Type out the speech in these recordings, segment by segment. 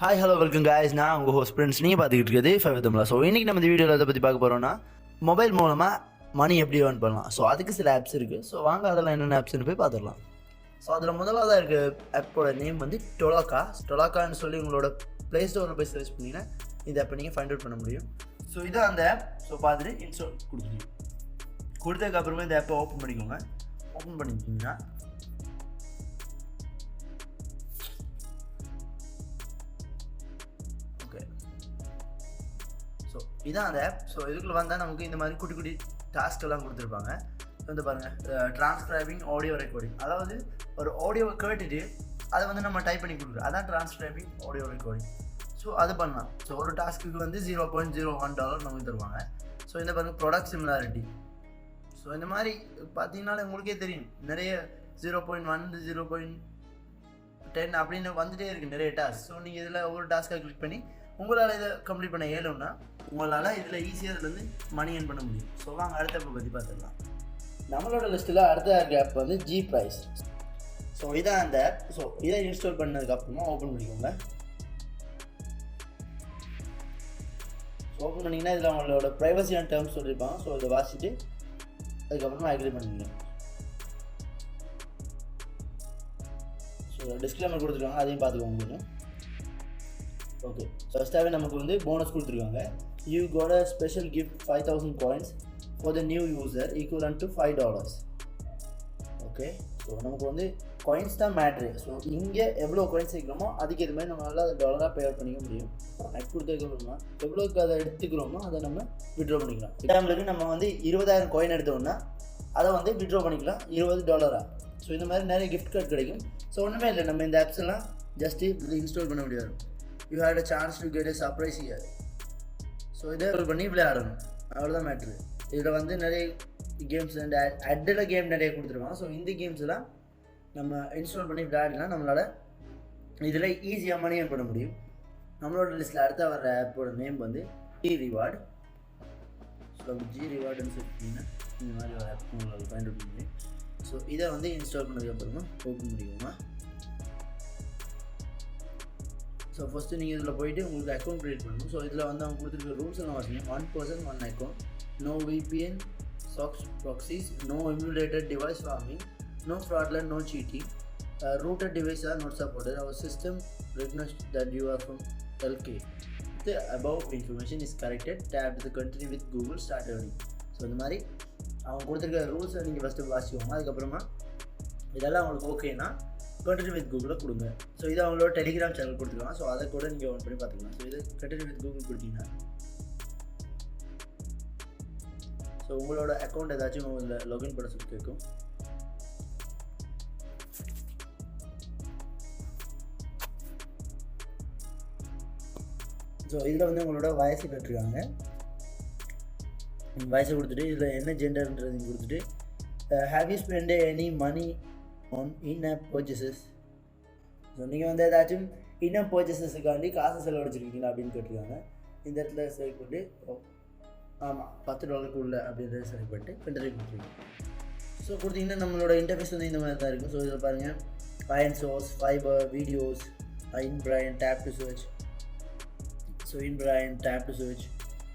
Hi hello welcome guys, நான் உங்கள் host Prince. நீங்கள் பார்த்துக்கிட்டு இருக்குது Fiverr Tamizha. ஸோ இன்றைக்கி நம்ம இந்த வீடியோவில் அதை பற்றி பார்க்க போகிறோம்னா மொபைல் மூலமாக மணி எப்படி ஏர்ன் பண்ணலாம். ஸோ அதுக்கு சில ஆப்ஸ் இருக்குது. ஸோ வாங்க அதெல்லாம் என்னென்ன ஆப்ஸ்னு போய் பார்த்துடலாம். ஸோ அதில் முதலாவதாக இருக்க ஆப்போட நேம் வந்து டொலாக்கான்னு சொல்லி உங்களோட ப்ளே ஸ்டோரில் போய் சர்ச் பண்ணிங்கன்னா இந்த ஆப்பை நீங்கள் ஃபைண்ட் அவுட் பண்ண முடியும். ஸோ இதான் அந்த ஆப். ஸோ பார்த்துட்டு இன்ஸ்டால் கொடுத்ததுக்கப்புறமா இந்த ஆப்பை ஓப்பன் பண்ணிக்கோங்க. ஓப்பன் பண்ணிக்கிட்டிங்கன்னா ஸோ இதான் அந்த ஆப். ஸோ இதுக்குள்ளே வந்தால் நமக்கு இந்த மாதிரி குட்டி குட்டி டாஸ்க் எல்லாம் கொடுத்துருப்பாங்க. வந்து பாருங்கள், டிரான்ஸ்கிரைபிங் ஆடியோ ரெக்கார்டிங், அதாவது ஒரு ஆடியோவை கேட்டுட்டு அதை வந்து நம்ம டைப் பண்ணி கொடுக்குறோம். அதான் டிரான்ஸ்கிரைபிங் ஆடியோ ரெக்கார்டிங். ஸோ அது பண்ணலாம். ஸோ ஒரு டாஸ்க்கு வந்து $0.01 நமக்கு தருவாங்க. ஸோ இந்த பாருங்கள், ப்ராடக்ட் சிமிலாரிட்டி. ஸோ இந்த மாதிரி பார்த்தீங்கன்னா உங்களுக்கே தெரியும், நிறைய 0.1 0.10 அப்படின்னு வந்துகிட்டே இருக்குது நிறைய டாஸ்க். ஸோ நீங்கள் இதில் ஒவ்வொரு டாஸ்க்காக கிளிக் பண்ணி உங்களால் இதை கம்ப்ளீட் பண்ண இயலும்னா உங்களால் இதில் ஈஸியாக இதுலேருந்து மணி ஏர்ன் பண்ண முடியும். ஸோ வாங்க அடுத்த ஆப்பை பற்றி பார்த்துடலாம். நம்மளோட லிஸ்ட்டில் அடுத்த ஆப் வந்து ஜி ப்ரைஸ். ஸோ இதான் அந்த ஆப். ஸோ இதை இன்ஸ்டால் பண்ணதுக்கப்புறமா ஓப்பன் பண்ணிக்கோங்க. ஸோ ஓப்பன் பண்ணிங்கன்னா இதில் அவங்களோட ப்ரைவசியான டேர்ம்ஸ் சொல்லியிருப்பாங்க. ஸோ இதை வாசிட்டு அதுக்கப்புறமா அக்ரி பண்ணிக்கலாம். ஸோ டிஸ்க்ளைமர் கொடுத்துருக்காங்க, அதையும் பார்த்துக்கோங்க கொஞ்சம். ஓகே, ஃபஸ்ட்டாகவே நமக்கு வந்து போனஸ் கொடுத்துருக்காங்க. You got a special gift 5000 coins for the new user equivalent to $5. Okay, so நமக்கு வந்து காயின்ஸ் தான் மேட்ரு. ஸோ இங்கே எவ்வளோ காயின்ஸ் வைக்கிறோமோ அதுக்கு இது மாதிரி நம்மளால் அதை டாலராக பே பண்ணிக்க முடியும். நெட் கொடுத்ததுக்கப்புறமா எவ்வளோக்கு அதை எடுத்துக்கிறோமோ அதை நம்ம விட்ரா பண்ணிக்கலாம். எக்ஸாம்பிளுக்கு நம்ம வந்து 20,000 coin எடுத்தோம்னா அதை வந்து விட்ரா பண்ணிக்கலாம் $20. ஸோ இந்த மாதிரி நிறைய கிஃப்ட் கார்டு கிடைக்கும். ஸோ ஒன்றுமே இல்லை, நம்ம இந்த ஆப்ஸ் எல்லாம் ஜஸ்ட்டு இது இன்ஸ்டால் பண்ண முடியாது. You had a chance to get a surprise here. So இதை பண்ணி விளையாடணும், அவ்வளோதான் மேட்ரு. இதில் வந்து நிறைய கேம்ஸ் அண்ட் அட்டில் கேம் நிறைய கொடுத்துருவாங்க. ஸோ இந்த கேம்ஸ்லாம் நம்ம இன்ஸ்டால் பண்ணி விளையாடலாம். நம்மளால் இதில் ஈஸியாக மணி ஏர்ன் பண்ண முடியும். நம்மளோட லிஸ்ட்டில் அடுத்த வர ஆப்போட நேம் வந்து ஜி ரிவார்டு. ஸோ ஜி ரிவார்டுன்னு சொல்லிட்டிங்கன்னா இந்த மாதிரி ஒரு ஆப் உங்களால் ஃபைண்ட் அவுட் பண்ண முடியும். ஸோ இதை வந்து இன்ஸ்டால் பண்ணதுக்கப்புறமா ஓப்பன் பண்ணிக்கோங்க. ஸோ ஃபஸ்ட்டு நீங்கள் இதில் போய்ட்டு உங்களுக்கு அக்கௌண்ட் க்ரியேட் பண்ணணும். ஸோ இதில் வந்து அவங்க கொடுத்துருக்க ரூல்ஸ் எல்லாம் வாசிங்க. 1 person 1 account, no VPN, SOX proxies, no emulated device farming, no fraudulent, no cheating, routed devices are not supported. Our system recognizes that you are from LK. The above information is corrected. Tap to continue with Google, start earning. So இந்த மாதிரி அவங்க கொடுத்துருக்க ரூல்ஸை நீங்கள் first வாசிக்கோங்க. அதுக்கப்புறமா இதெல்லாம் அவங்களுக்கு ஓகேனா கண்டினியூ வித் கூகுளில் கொடுங்க. ஸோ இது அவங்களோட டெலிகிராம் சேனல் கொடுத்துருக்காங்க. ஸோ அதை கூட நீங்கள் ஓன் பண்ணி பார்த்துக்கலாம். ஸோ இது கண்டினியூ வித் கூகுள் கொடுத்தீங்கன்னா ஸோ உங்களோட அக்கௌண்ட் ஏதாச்சும் இதில் லாகின் பண்ண சொல்லி கேட்கும். ஸோ இதில் வந்து உங்களோட வயசு கேட்டிருக்காங்க. வயசை கொடுத்துட்டு இதில் என்ன ஜெண்டர்ன்றதையும் கொடுத்துட்டு have you spent any money on in app purchases. So நீங்கள் வந்து ஏதாச்சும் இன்-ஆப் பர்ச்சேசஸுக்காண்டி காசு செலவழிச்சிருக்கீங்களா அப்படின்னு கேட்டிருக்காங்க. இந்த இடத்துல செலக்ட் பண்ணிட்டு ஆமாம் $10 உள்ள அப்படின்றத செலக்ட் பண்ணிட்டு கண்டினியூ கொடுத்துருக்கீங்க. ஸோ கொடுத்தீங்கன்னா நம்மளோட இன்டர்ஃபேஸ் வந்து இந்த மாதிரி தான் இருக்கும். ஸோ இதில் பாருங்கள், fine source, fiber, videos, in brain, tap to search. So in brain, tap to search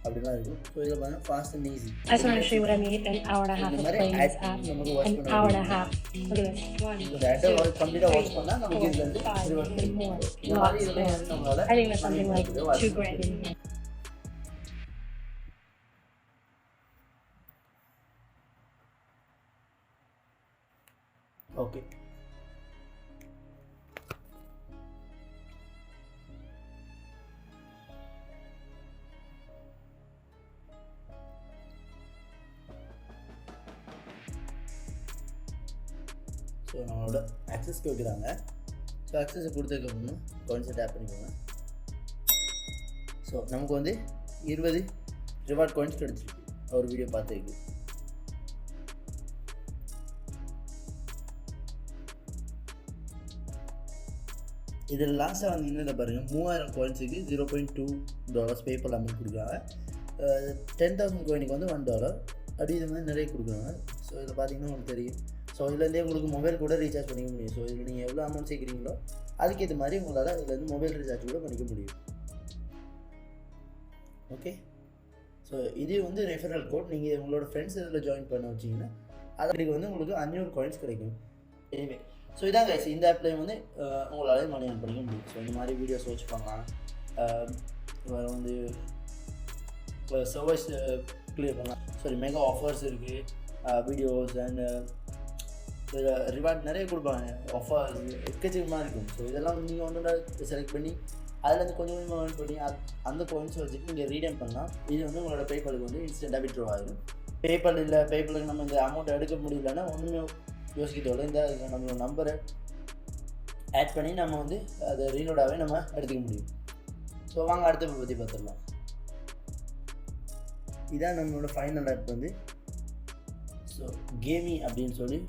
அப்படிலாம் இருக்கும். ஸோ இதில் பாருங்கள், fast and easy. I just want to show you what I made an hour and a half of playing this app. An hour and a half. Look at this. 1, 2, 3, 4, 5, more. Lots more. I think that's something like $2,000 in here. Okay, so நம்மளோட ஆக்சஸ்க்கு வைக்கிறாங்க. So ஆக்சஸை கொடுத்ததுக்கப்புறமா காயின்ஸை tape பண்ணிக்கோங்க. So நமக்கு வந்து 20 reward coins கிடச்சிருக்கு ஒரு video பார்த்துருக்கு. இதில் லாஸ்ட்டாக வந்து இன்னும் பாருங்கள், 3000 coinsக்கு $0.2 பேப்பர் அமௌண்ட் கொடுக்குறாங்க. 10,000 coinக்கு வந்து $1 அப்படி இது மாதிரி நிறைய கொடுக்குறாங்க. ஸோ இதில் பார்த்தீங்கன்னா உங்களுக்கு தெரியும். ஸோ இதுலேருந்தே உங்களுக்கு மொபைல் கூட ரீசார்ஜ் பண்ணிக்க முடியும். ஸோ இதில் நீங்கள் எவ்வளோ அமௌண்ட் சேர்க்குறீங்களோ அதுக்கேற்ற மாதிரி உங்களால் இதுலேருந்து மொபைல் ரீசார்ஜ் கூட பண்ணிக்க முடியும். ஓகே, ஸோ இது வந்து ரெஃபரல் கோட். நீங்கள் உங்களோட ஃப்ரெண்ட்ஸ் இதில் ஜாயின் பண்ண வச்சிங்கன்னா அதுக்கு வந்து உங்களுக்கு 500 காயின்ஸ் கிடைக்கும். எனிவே ஸோ இதான் கைஸ், இந்த ஆப்லேயும் வந்து உங்களால் மணி ஏர்ன் பண்ணிக்க முடியும். ஸோ இந்த மாதிரி வீடியோஸ் வாட்ச் பண்ணலாம், வந்து சர்வீஸ் கிளியர் பண்ணலாம். சாரி, மெகா ஆஃபர்ஸ் இருக்குது, வீடியோஸ் அண்ட் ரிவார்ட் நிறைய கொடுப்பாங்க, ஆஃபர்ஸ் எக்கச்சக்கமாக இருக்கும். ஸோ இதெல்லாம் நீங்கள் ஒன்று செலக்ட் பண்ணி அதில் கொஞ்சம் கொஞ்சமாக ஏர்ன் பண்ணி அந்த பாயிண்ட்ஸ் வச்சுட்டு நீங்கள் ரீடைம் பண்ணலாம். இது வந்து உங்களோட பேபாலுக்கு வந்து இன்ஸ்டன்ட்டாக விட்ரோ ஆகிடும். பேபால் இல்லை, பேபாலுக்கு நம்ம இந்த அமௌண்ட் எடுக்க முடியலன்னா ஒன்றுமே யோசிக்கிறதோட இந்த நம்மளோட நம்பரை ஆட் பண்ணி நம்ம வந்து அதை ரீலோடாகவே நம்ம எடுத்துக்க முடியும். ஸோ வாங்க அடுத்த பற்றி பார்த்துடலாம். இதான் நம்மளோட ஃபைனல் ஆப் வந்து. ஸோ கேமி அப்படின்னு சொல்லி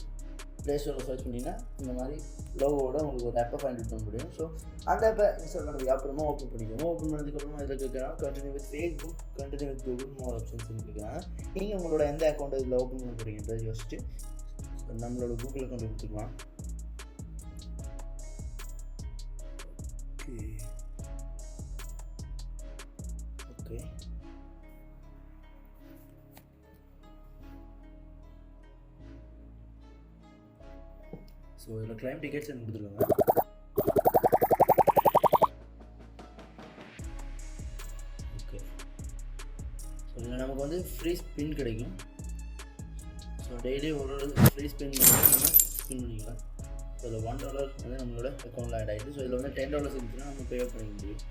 ப்ளே ஸ்டோரில் சர்ச் பண்ணிங்கன்னா இந்த மாதிரி லோகோவோட உங்களுக்கு ஒரு ஆப்பை ஃபைண்ட் பண்ண முடியும். ஸோ அந்த ஆப்பை இன்ஸ்டால் பண்ணதுக்கு அப்புறமா ஓப்பன் பண்ணிக்கோங்க. ஓப்பன் பண்ணதுக்கப்புறமா இதில் கேட்குறாங்க continue with Facebook, continue with Google, more options கேட்குறாங்க. நீங்கள் உங்களோட எந்த அக்கௌண்ட் இதில் ஓப்பன் பண்ண போகிறீங்கன்றதை யோசிச்சுட்டு நம்மளோட கூகுள் அக்கௌண்ட் கொடுத்துக்கலாம். ஓகே, ஸோ இதில் கிளைம் டிக்கெட்ஸ் எனக்கு கொடுத்துருக்காங்க. ஓகே, ஸோ இதில் நமக்கு வந்து ஃப்ரீ ஸ்பின் கிடைக்கும். ஸோ டெய்லி ஒரு ஃப்ரீ ஸ்பின் பண்ணி நம்ம ஸ்பின் பண்ணிக்கலாம். ஸோ இதில் $1 வந்து நம்மளோட அக்கௌண்ட்டில் ஆட் ஆகிடுது. ஸோ இதில் வந்து $10 இருந்துச்சுன்னா நம்ம பே பண்ணிக்க முடியும்.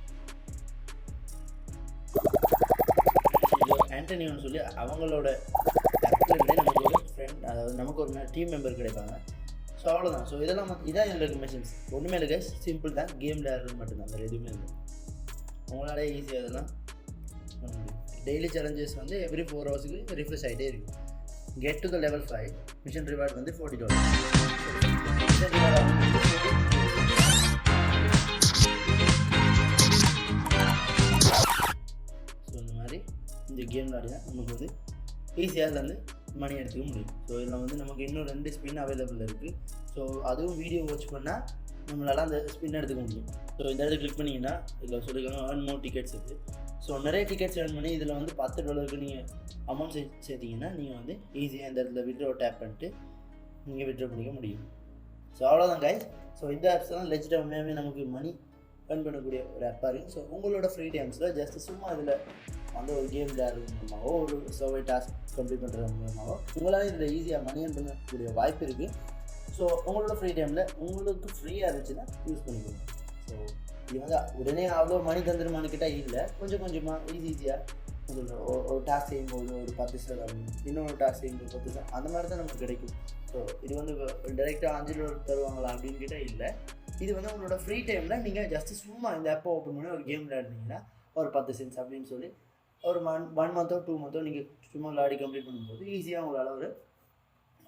ஆண்டனியோன்னு சொல்லி அவங்களோட ஆப்லேருந்தே நமக்கு ஒரு ஃப்ரெண்ட், அதாவது நமக்கு ஒரு டீம் மெம்பர் கிடைப்பாங்க. ஸோ அவ்வளோதான். ஸோ இதெல்லாம் இதான் இதில் இருக்க மிஷின்ஸ். ஒன்றுமே இல்லை கைஸ், சிம்பிள் தான், கேம் விளையாடுறது மட்டும்தான், வேறு எதுவுமே இல்லை. உங்களால் ஈஸியாக அதெல்லாம் பண்ண முடியும். டெய்லி சேலஞ்சஸ் வந்து எவ்ரி 4 ஹவர்ஸுக்கு ரிஃப்ரெஷ் ஆகிட்டே இருக்கும். Get to the level 5 mission reward வந்து $40. ஸோ இந்த மாதிரி இந்த கேம் விளையாடினா நமக்கு வந்து ஈஸியாக அதில் வந்து மணி எடுத்துக்க முடியும். ஸோ இதில் வந்து நமக்கு இன்னும் 2 ஸ்பின் அவைலபிள் இருக்குது. ஸோ அதுவும் வீடியோ வாட்ச் பண்ணால் நம்மளால் அந்த ஸ்பின் எடுத்துக்க முடியும். ஸோ இந்த இடத்துல கிளிக் பண்ணிங்கன்னா இதில் சொல்லியிருக்காங்க earn more tickets இருக்குது. ஸோ நிறைய டிக்கெட்ஸ் earn பண்ணி இதில் வந்து $10 நீங்கள் அமௌண்ட் சேர்த்திங்கன்னா நீங்கள் வந்து ஈஸியாக இந்த இடத்துல விட்ரோ டேப் பண்ணிட்டு நீங்கள் விட்ரோ பண்ணிக்க முடியும். ஸோ அவ்வளோதான் கைஸ். ஸோ இந்த ஆப்ஸ் எல்லாம் லெஜிட்டாக உண்மையாகவே நமக்கு மணி earn பண்ணக்கூடிய ஒரு ஆப்பாக இருக்குது. ஸோ உங்களோட ஃப்ரீ டைம்ஸில் ஜஸ்ட் சும்மா இதில் வந்து ஒரு கேம் விளையாடுறது மூலமாகவோ ஒரு சர்வே டாஸ்க் கம்ப்ளீட் பண்ணுறது மூலமாகவோ உங்களால் இதில் ஈஸியாக மணி earn பண்ணக்கூடிய வாய்ப்பு இருக்குது. ஸோ உங்களோட ஃப்ரீ டைமில் உங்களுக்கு ஃப்ரீயாக இருந்துச்சுன்னா யூஸ் பண்ணிக்கோங்க. ஸோ இது வந்து உடனே அவ்வளோ மணி தந்துருமானு கேட்டால் இல்லை, கொஞ்சம் கொஞ்சமாக ஈஸியாக ஒரு டாஸ்க் செய்யும்போது ஒரு 10 செகண்ட், இன்னொரு டாஸ்க் செய்யும்போது 10 செகண்ட், அந்த மாதிரி தான் நமக்கு கிடைக்கும். ஸோ இது வந்து டைரெக்டாக $5 தருவாங்களா அப்படின்னு கேட்டால் இல்லை. இது வந்து உங்களோட ஃப்ரீ டைமில் நீங்கள் ஜஸ்ட்டு சும்மா இந்த ஆப்பை ஓப்பன் பண்ணி ஒரு கேம் விளையாடுனீங்கன்னா ஒரு 10 சென்ட்ஸ் அப்படின்னு சொல்லி ஒரு 1 மந்த்தோ 2 மந்த்தோ நீங்கள் சும்மா விளையாடி கம்ப்ளீட் பண்ணும்போது ஈஸியாக உங்களால் ஒரு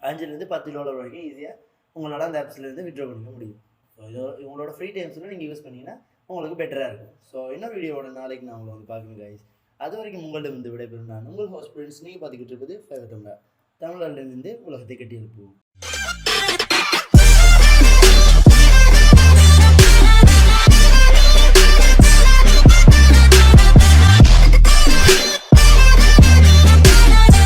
$5-10 வரைக்கும் ஈஸியாக உங்களால் அந்த ஆப்ஸ்லேருந்து விட்ரா பண்ணிக்க முடியும். ஸோ இது உங்களோட ஃப்ரீ டைம்ஸில் நீங்கள் யூஸ் பண்ணிங்கன்னா உங்களுக்கு பெட்டராக இருக்கும். ஸோ இன்னொரு வீடியோவோட நாளைக்கு நான் உங்களை வந்து பார்க்கணும் கைஸ். அது வரைக்கும் உங்கள்ட்ட வந்து விடைபெறும் நான் உங்கள் ஹோஸ்ட் ஃப்ரெண்ட்ஸ். நீங்கள் பார்த்துக்கிட்டு இருப்பது ஃபைவர் தமிழா, தமிழ்நாட்டிலிருந்து உலகத்தை கட்டி எழுப்புவோம்.